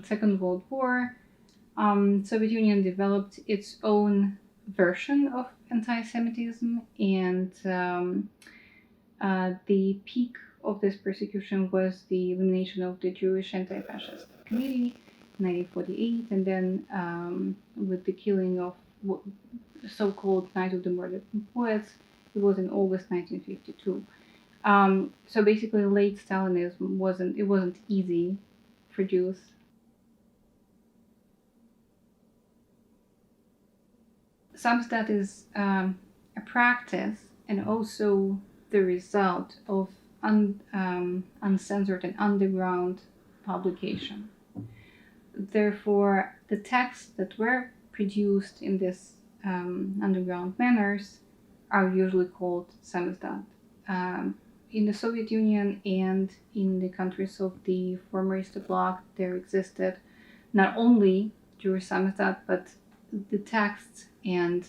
Second World War, Soviet Union developed its own version of anti-Semitism, and the peak of this persecution was the elimination of the Jewish Anti-Fascist Committee in 1948, and then with the killing of so-called Night of the Murdered Poets, it was in August 1952. So basically, late Stalinism wasn't easy for Jews. Samizdat is a practice and also the result of uncensored and underground publication. Therefore, the texts that were produced in this underground manners are usually called Samizdat. In the Soviet Union and in the countries of the former East Bloc, there existed not only Jewish Samizdat, but the texts and,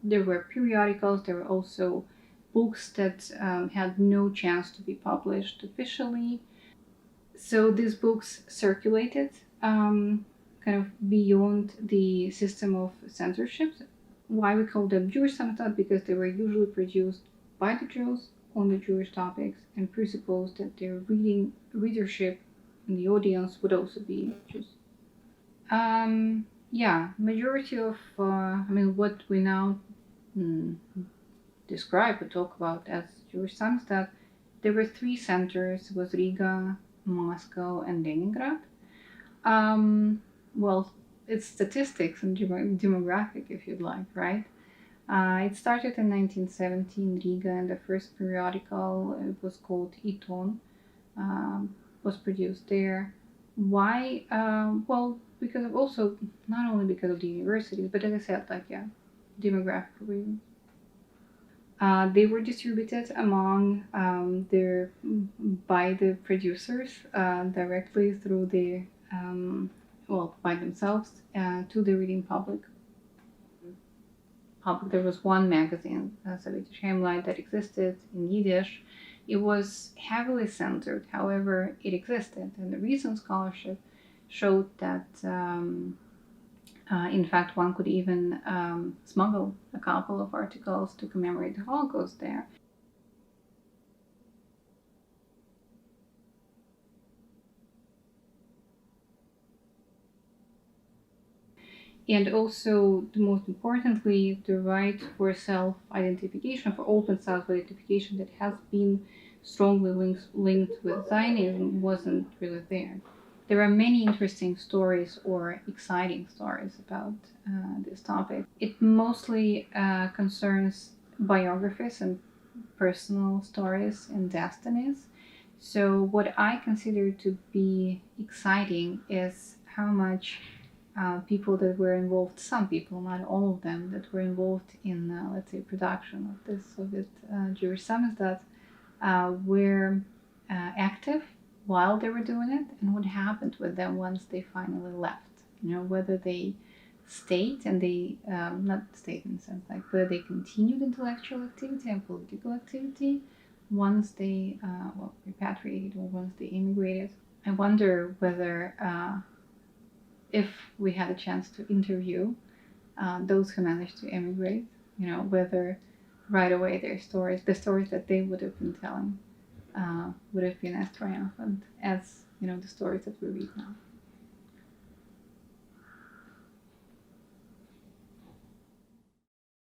there were periodicals, there were also books that had no chance to be published officially. So these books circulated kind of beyond the system of censorship. Why we call them Jewish Samizdat? Because they were usually produced by the Jews on the Jewish topics and presupposed that their readership and the audience would also be Jews. Majority of what we now describe or talk about as Jewish Samizdat, there were three centers: it was Riga, Moscow, and Leningrad. It's statistics and demographic, if you'd like, right? It started in 1970 in Riga, and the first periodical, it was called Iton, was produced there. Why? Because of also, not only because of the universities, but as I said, demographic reasons. They were distributed among by the producers directly through the by themselves to the reading public. There was one magazine, Sovietisch Heimlight, that existed in Yiddish. It was heavily censored, however, it existed, and the recent scholarship showed that in fact one could even smuggle a couple of articles to commemorate the Holocaust there. And also, the most importantly, the right for self-identification, for open self-identification that has been strongly linked with Zionism wasn't really there. There are many interesting stories or exciting stories about this topic. It mostly concerns biographies and personal stories and destinies. So what I consider to be exciting is how much people that were involved, some people, not all of them, that were involved in, let's say, production of this Soviet Jewish Samizdat were active while they were doing it, and what happened with them once they finally left. Whether they stayed and they, not stayed in the sense whether they continued intellectual activity and political activity once they, repatriated or once they immigrated. I wonder whether if we had a chance to interview those who managed to emigrate, whether right away the stories that they would have been telling would have been as triumphant as, the stories that we read now.